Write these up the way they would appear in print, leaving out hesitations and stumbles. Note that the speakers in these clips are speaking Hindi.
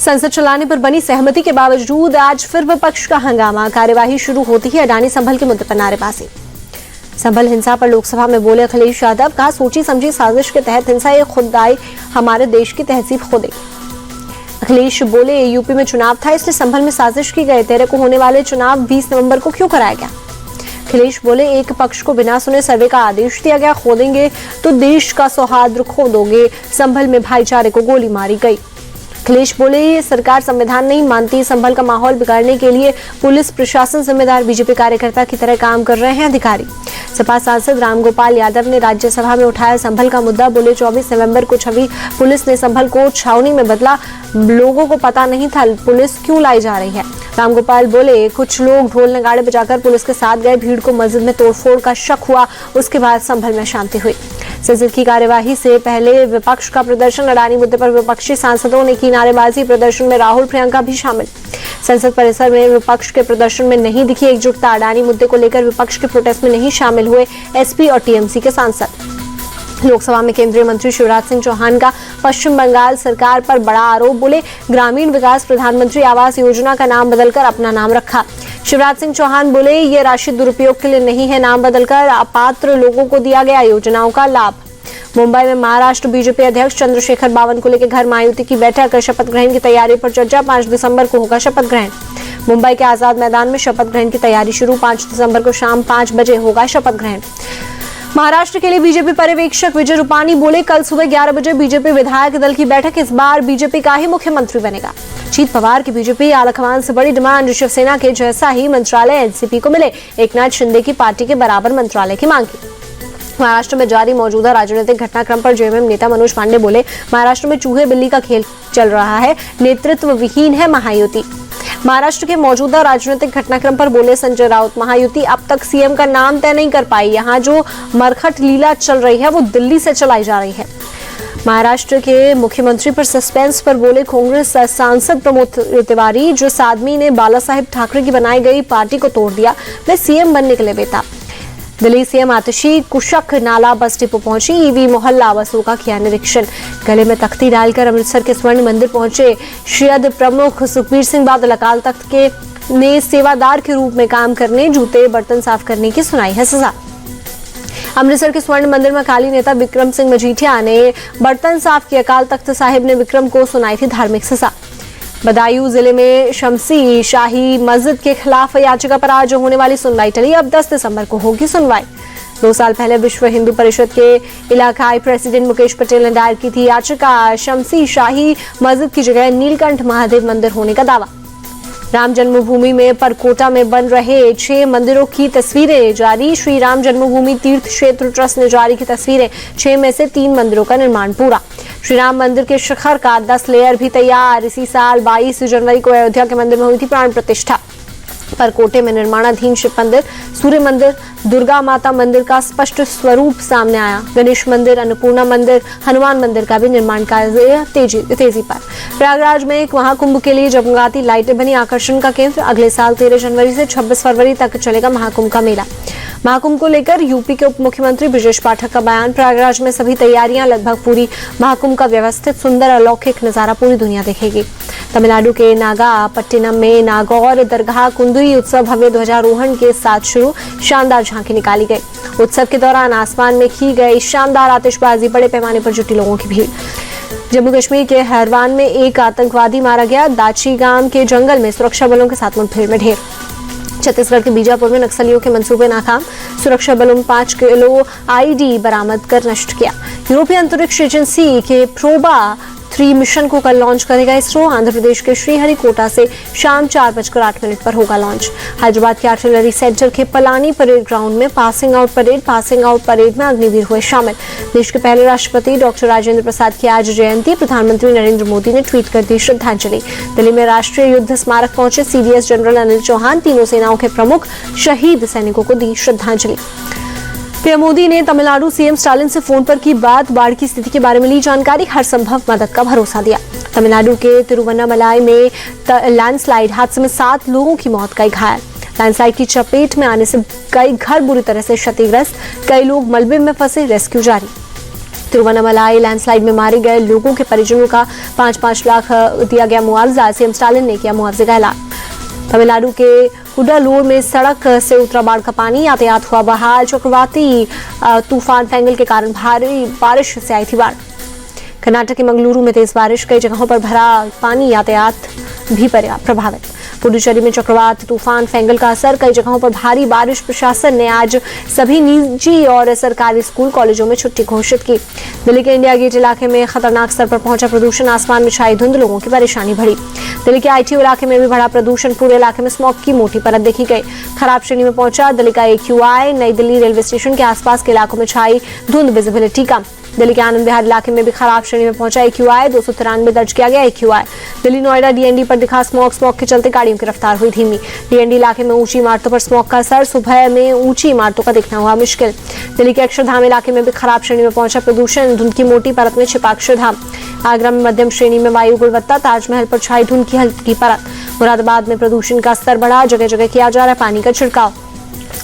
संसद चलाने पर बनी सहमति के बावजूद आज फिर विपक्ष का हंगामा। कार्यवाही शुरू होती ही अडानी संभल के मुद्दे पर नारेबाजी। संभल हिंसा पर लोकसभा में बोले अखिलेश यादव, कहा सोची समझी साजिश के तहत हिंसा ये खुद आई, हमारे देश की तहजीब खुद। अखिलेश बोले यूपी में चुनाव था इसलिए संभल में साजिश की गई, 13 को होने वाले चुनाव 20 नवंबर को क्यों कराया गया। अखिलेश बोले एक पक्ष को बिना सुने सर्वे का आदेश दिया गया, खोदेंगे तो देश का सौहार्द खो दोगे। संभल में भाईचारे को गोली मारी गई। अखिलेश बोले सरकार संविधान नहीं मानती, संभल का माहौल बिगाड़ने के लिए पुलिस प्रशासन जिम्मेदार, बीजेपी कार्यकर्ता की तरह काम कर रहे हैं अधिकारी। सपा सांसद रामगोपाल यादव ने राज्यसभा में उठाया संभल का मुद्दा, बोले 24 नवंबर को छवि पुलिस ने संभल को छावनी में बदला, लोगों को पता नहीं था पुलिस क्यों लाई जा रही है। रामगोपाल बोले कुछ लोग ढोल नगाड़े बजाकर पुलिस के साथ गए, भीड़ को मस्जिद में तोड़फोड़ का शक हुआ, उसके बाद संभल में शांति हुई। संसद की कार्यवाही से पहले विपक्ष का प्रदर्शन, अडानी मुद्दे पर विपक्षी सांसदों ने की नारेबाजी। प्रदर्शन में राहुल प्रियंका भी शामिल। संसद परिसर में विपक्ष के प्रदर्शन में नहीं दिखी एकजुटता। अडानी मुद्दे को लेकर विपक्ष के प्रोटेस्ट में नहीं शामिल हुए एसपी और टीएमसी के सांसद। लोकसभा में केंद्रीय मंत्री शिवराज सिंह चौहान का पश्चिम बंगाल सरकार पर बड़ा आरोप, बोले ग्रामीण विकास प्रधानमंत्री आवास योजना का नाम बदलकर अपना नाम रखा। शिवराज सिंह चौहान बोले ये राशि दुरुपयोग के लिए नहीं है, नाम बदलकर अपात्र लोगों को दिया गया योजनाओं का लाभ। मुंबई में महाराष्ट्र बीजेपी अध्यक्ष चंद्रशेखर बावनकुले के घर मायावती की बैठक, शपथ ग्रहण की तैयारी पर चर्चा। 5 दिसंबर को होगा शपथ ग्रहण। मुंबई के आजाद मैदान में शपथ ग्रहण की तैयारी शुरू, 5 दिसंबर को शाम 5 बजे होगा शपथ ग्रहण। महाराष्ट्र के लिए बीजेपी पर्यवेक्षक विजय रूपानी बोले कल सुबह 11 बजे बीजेपी विधायक दल की बैठक, इस बार बीजेपी का ही मुख्यमंत्री बनेगा। अजीत पवार की बीजेपी आलाकमान से बड़ी डिमांड, शिवसेना के जैसा ही मंत्रालय एनसीपी को मिले, एकनाथ शिंदे की पार्टी के बराबर मंत्रालय की मांग की। महाराष्ट्र में जारी मौजूदा राजनीतिक घटनाक्रम पर जेएमएम नेता मनोज पांडे बोले महाराष्ट्र में चूहे बिल्ली का खेल चल रहा है, नेतृत्व विहीन है महायुति। महाराष्ट्र के मौजूदा राजनीतिक घटनाक्रम पर बोले संजय राउत, महायुति अब तक सीएम का नाम तय नहीं कर पाई, यहाँ जो मरखट लीला चल रही है वो दिल्ली से चलाई जा रही है। महाराष्ट्र के मुख्यमंत्री पर सस्पेंस पर बोले कांग्रेस सांसद प्रमोद तिवारी, जो आदमी ने बाला साहेब ठाकरे की बनाई गई पार्टी को तोड़ दिया, वे सीएम बनने के लिए बेताब। दिल्ली सीएम आतिशी कुशक नाला बस डिपो पहुंची, ईवी मोहल्ला बसों का किया निरीक्षण। गले में तख्ती डालकर अमृतसर के स्वर्ण मंदिर पहुंचे शयद प्रमुख सुखबीर सिंह बादल, अकाल तख्त के ने सेवादार के रूप में काम करने, जूते बर्तन साफ करने की सुनाई है सजा। अमृतसर के स्वर्ण मंदिर में अकाली नेता विक्रम सिंह मजीठिया ने बर्तन साफ किए, अकाल तख्त साहिब ने विक्रम को सुनाई थी धार्मिक सजा। बदायूं जिले में शमसी शाही मस्जिद के खिलाफ याचिका पर आज होने वाली सुनवाई टली, अब 10 दिसंबर को होगी सुनवाई। 2 साल पहले विश्व हिंदू परिषद के इलाकाई प्रेसिडेंट मुकेश पटेल ने दायर की थी याचिका, शमसी शाही मस्जिद की जगह नीलकंठ महादेव मंदिर होने का दावा। राम जन्मभूमि में परकोटा में बन रहे 6 मंदिरों की तस्वीरें जारी, श्री राम जन्मभूमि तीर्थ क्षेत्र ट्रस्ट ने जारी की तस्वीरें, 6 में से 3 मंदिरों का निर्माण पूरा। श्री राम मंदिर के शिखर का 10 लेयर भी तैयार। इसी साल 22 जनवरी को अयोध्या के मंदिर में हुई थी प्राण प्रतिष्ठा। परकोटे में निर्माणाधीन शिव मंदिर, सूर्य मंदिर, दुर्गा माता मंदिर का स्पष्ट स्वरूप सामने आया। गणेश मंदिर, अन्नपूर्णा मंदिर, हनुमान मंदिर का भी निर्माण कार्य तेजी पर। प्रयागराज में एक महाकुंभ के लिए जगमगाती लाइटें बनी आकर्षण का केंद्र। अगले साल 13 जनवरी से 26 फरवरी तक चलेगा महाकुंभ का मेला। महाकुंभ को लेकर यूपी के उप मुख्यमंत्री ब्रजेश पाठक का बयान, प्रयागराज में सभी तैयारियां लगभग पूरी, महाकुंभ का व्यवस्थित सुंदर अलौकिक नजारा पूरी दुनिया देखेगी। तमिलनाडु के नागापट्टिनम में नागौर दरगाह कुंदुई उत्सव भव्य ध्वजारोहण के साथ शुरू, शानदार झांकी निकाली गई। उत्सव के दौरान आसमान में की गई शानदार आतिशबाजी, बड़े पैमाने पर जुटी लोगों की भीड़। जम्मू कश्मीर के हरवान में एक आतंकवादी मारा गया, दाची गांव के जंगल में सुरक्षा बलों के साथ मुठभेड़ में ढेर। छत्तीसगढ़ के बीजापुर में नक्सलियों के मंसूबे नाकाम, सुरक्षा बलों 5 किलो आईडी बरामद कर नष्ट किया। यूरोपीय अंतरिक्ष एजेंसी के प्रोबा 3 मिशन को कल लॉन्च करेगा इसरो। आंध्र प्रदेश के श्रीहरिकोटा से शाम 4:08 पर होगा लॉन्च। हैदराबाद के आर्टिलरी सेंटर के पलानी परेड ग्राउंड में पासिंग आउट परेड में अग्निवीर हुए शामिल। देश के पहले राष्ट्रपति डॉक्टर राजेंद्र प्रसाद की आज जयंती, प्रधानमंत्री नरेंद्र मोदी ने ट्वीट कर दी श्रद्धांजलि। दिल्ली में राष्ट्रीय युद्ध स्मारक पहुंचे सीडीएस जनरल अनिल चौहान, तीनों सेनाओं के प्रमुख, शहीद सैनिकों को दी श्रद्धांजलि। पीएम मोदी ने तमिलनाडु सीएम स्टालिन से फोन पर की बात, बाढ़ की स्थिति के बारे में ली जानकारी, हर संभव मदद का भरोसा दिया। तमिलनाडु के तिरुवन्नामलाई में लैंडस्लाइड हादसे में 7 लोगों की मौत, कई घायल। लैंडस्लाइड की चपेट में आने से कई घर बुरी तरह से क्षतिग्रस्त, कई लोग मलबे में फंसे, रेस्क्यू जारी। तिरुवन्नामलाई लैंडस्लाइड में मारे गए लोगों के परिजनों का 5-5 लाख दिया गया मुआवजा। सीएम स्टालिन ने किया मुआवजे का ऐलान। तमिलनाडु के कुडालूर में सड़क से उतरा बाढ़ का पानी, यातायात हुआ बहाल। चक्रवाती तूफान फेंगल के कारण भारी बारिश से आई थी बाढ़। कर्नाटक के मंगलुरु में तेज बारिश, कई जगहों पर भरा पानी, यातायात भी प्रभावित। पुडुचेरी में चक्रवात तूफान फेंगल का असर, कई जगहों पर भारी बारिश। प्रशासन ने आज सभी निजी और सरकारी स्कूल कॉलेजों में छुट्टी घोषित की। दिल्ली के इंडिया गेट इलाके में खतरनाक स्तर पर पहुंचा प्रदूषण, आसमान में छाई धुंध, लोगों की परेशानी बढ़ी। दिल्ली के ITO इलाके में भी बढ़ा प्रदूषण, पूरे इलाके में स्मॉग की मोटी परत देखी गई। खराब श्रेणी में पहुंचा दिल्ली का AQI। नई दिल्ली रेलवे स्टेशन के आसपास के इलाकों में छाई धुंध, विजिबिलिटी कम। दिल्ली के आनंद विहार इलाके में भी खराब श्रेणी में पहुंचा AQI। 293 दर्ज किया गया AQI। दिल्ली नोएडा DND पर दिखा स्मॉग के चलते गाड़ियों की रफ्तार हुई धीमी। DND इलाके में ऊंची इमारतों पर स्मॉग का असर, सुबह में ऊंची इमारतों का दिखना हुआ मुश्किल। दिल्ली के अक्षरधाम इलाके में भी खराब श्रेणी में पहुंचा प्रदूषण, धुंध की मोटी परत में छिपा अक्षरधाम। आगरा में मध्यम श्रेणी में वायु गुणवत्ता, ताजमहल पर छाई धुंध की हल्की परत। मुरादाबाद में प्रदूषण का स्तर बढ़ा, जगह जगह किया जा रहा है पानी का छिड़काव।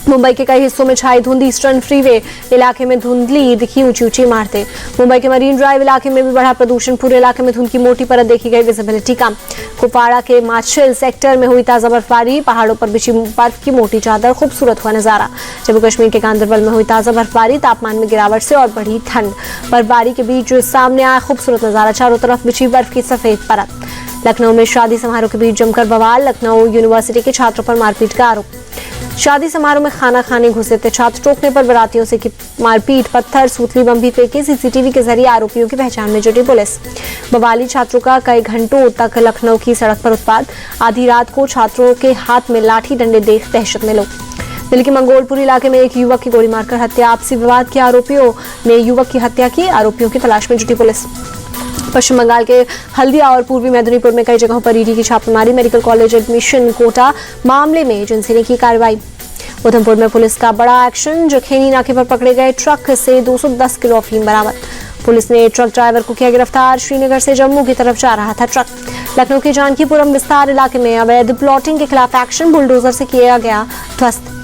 मुंबई के कई हिस्सों में छाई धुंध, ईस्टर्न फ्रीवे इलाके में धुंधली दिखी ऊंची इमारतें। मुंबई के मरीन ड्राइव इलाके में भी बढ़ा प्रदूषण, पूरे इलाके में धुंध की मोटी परत देखी गई, विजिबिलिटी कम। कुपवाड़ा के माछिल सेक्टर में हुई ताजा बर्फबारी, पहाड़ों पर बिछी बर्फ की मोटी चादर, खूबसूरत हुआ नजारा। जम्मू कश्मीर के गांदरबल में हुई ताजा बर्फबारी, तापमान में गिरावट से और बढ़ी ठंड। बर्फबारी के बीच सामने आया खूबसूरत नजारा, चारों तरफ बिछी बर्फ की सफेद परत। लखनऊ में शादी समारोह के बीच जमकर बवाल, लखनऊ यूनिवर्सिटी के छात्रों पर मारपीट का आरोप। शादी समारोह में खाना खाने घुसे थे छात्र, टोकने पर बारातियों से की मारपीट, पत्थर सूतली बम भी फेंके। CCTV के जरिए आरोपियों की पहचान में जुटी पुलिस। बवाली छात्रों का कई घंटों तक लखनऊ की सड़क पर उत्पात, आधी रात को छात्रों के हाथ में लाठी डंडे देख दहशत में लोग। दिल्ली के मंगोलपुर इलाके में एक युवक की गोली मारकर हत्या, आपसी विवाद के आरोपियों ने युवक की हत्या की, आरोपियों की तलाश में जुटी पुलिस। पश्चिम बंगाल के हल्दिया और पूर्वी मेदिनीपुर में कई जगहों पर ED की छापेमारी, मेडिकल कॉलेज एडमिशन कोटा मामले में एजेंसी ने की कार्रवाई। उधमपुर में पुलिस का बड़ा एक्शन, जखेनी नाके पर पकड़े गए ट्रक से 210 किलो अफीम बरामद। पुलिस ने ट्रक ड्राइवर को किया गिरफ्तार, श्रीनगर से जम्मू की तरफ जा रहा था ट्रक। लखनऊ के जानकीपुरम विस्तार इलाके में अवैध प्लॉटिंग के खिलाफ एक्शन, बुलडोजर से किया गया ध्वस्त।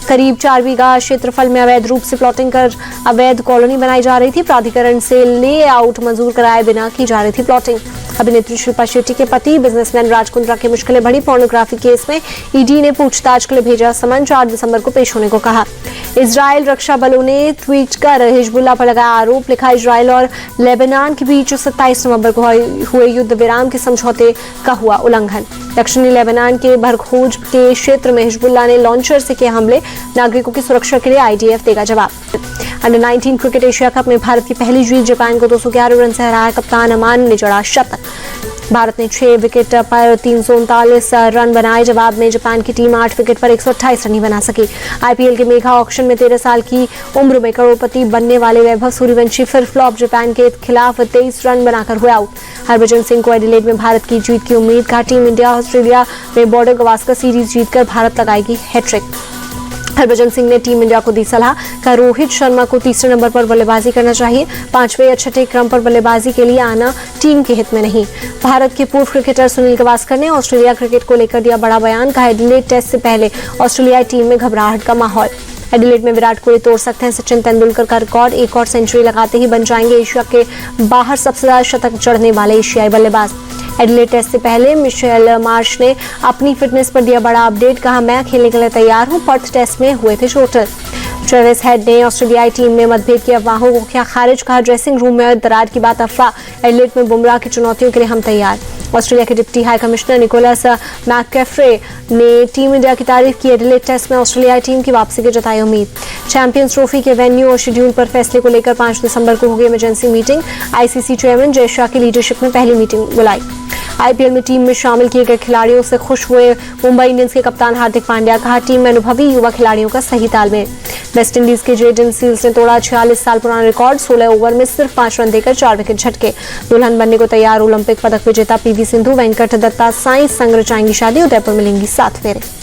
करीब 4 बीघा क्षेत्रफल में अवैध रूप से प्लॉटिंग कर अवैध कॉलोनी बनाई जा रही थी। प्राधिकरण से लेआउट मंजूर कराए बिना की जा रही थी प्लॉटिंग। अभिनेत्री शिल्पा शेट्टी के पति बिजनेसमैन राज कुंद्रा की मुश्किलें बढ़ी, पोर्नोग्राफी केस में ED ने पूछताछ के लिए भेजा समन, 4 दिसंबर को पेश होने को कहा। इजराइल रक्षा बलों ने ट्वीट कर हिजबुल्लाह पर लगाया आरोप, लिखा इजराइल और लेबनान के बीच 27 नवंबर को हुए युद्ध विराम के समझौते का हुआ उल्लंघन। दक्षिणी लेबनान के भरखोज के क्षेत्र में हिजबुल्लाह ने लॉन्चर से किए हमले, नागरिकों की सुरक्षा के लिए IDF देगा जवाब। अंडर 19 क्रिकेट एशिया कप में भारत की पहली जीत, जापान को 211 रन से हराया, कप्तान अमान ने जड़ा शतक। भारत ने 6 विकेट पर 339 रन बनाए, जवाब में जापान की टीम 8 विकेट पर 128 रन ही बना सकी। IPL के मेगा ऑक्शन में 13 साल की उम्र में करोड़पति बनने वाले वैभव सूर्यवंशी फिर फ्लॉप, जापान के खिलाफ 23 रन बनाकर हुए आउट। हरभजन सिंह को एडिलेड में भारत की जीत की उम्मीद का, टीम इंडिया ऑस्ट्रेलिया में बॉर्डर गवास्कर सीरीज जीतकर भारत लगाएगी हैट्रिक। हरभजन सिंह ने टीम इंडिया को दी सलाह, कहा रोहित शर्मा को तीसरे नंबर पर बल्लेबाजी करना चाहिए, 5वें या 6ठे क्रम पर बल्लेबाजी के लिए आना टीम के हित में नहीं। भारत के पूर्व क्रिकेटर सुनील गावस्कर ने ऑस्ट्रेलिया क्रिकेट को लेकर दिया बड़ा बयान, कहा एडिलेड टेस्ट से पहले ऑस्ट्रेलियाई टीम में घबराहट का माहौल। एडिलेड में विराट कोहली तोड़ सकते हैं सचिन तेंदुलकर का रिकॉर्ड, एक और सेंचुरी लगाते ही बन जाएंगे एशिया के बाहर सबसे ज्यादा शतक जड़ने वाले एशियाई बल्लेबाज। एडिलेड टेस्ट से पहले मिशेल मार्श ने अपनी फिटनेस पर दिया बड़ा अपडेट, कहा मैं खेलने के लिए तैयार हूं, पर्थ टेस्ट में हुए थे चोटिल। ट्रेविस हेड ने ऑस्ट्रेलियाई टीम में मतभेद की अफवाहों को किया खारिज, कहा ड्रेसिंग रूम में दरार की बात अफवाह, एडिलेड में बुमराह की चुनौतियों के लिए हम तैयार। ऑस्ट्रेलिया के डिप्टी हाई कमिश्नर निकोलस मैककेफ्रे ने टीम इंडिया की तारीफ की, एडिलेड टेस्ट में ऑस्ट्रेलियाई टीम की वापसी की जताई उम्मीद। चैंपियंस ट्रॉफी के वेन्यू और शेड्यूल पर फैसले को लेकर 5 दिसंबर को होगी emergency meeting, ICC chairman Jay Shah की लीडरशिप में पहली मीटिंग बुलाई। IPL में टीम में शामिल किए गए खिलाड़ियों से खुश हुए मुंबई इंडियंस के कप्तान हार्दिक पांड्या, कहा टीम में अनुभवी युवा खिलाड़ियों का सही तालमेल। वेस्ट इंडीज के जेडन सील्स ने तोड़ा 46 साल पुराना रिकॉर्ड, 16 ओवर में सिर्फ 5 रन देकर 4 विकेट झटके। दुल्हन बनने को तैयार ओलंपिक पदक विजेता PV सिंधु, वेंकट दत्ता साई संग रचाएंगी शादी, उदयपुर मिलेंगी 7 फेरे।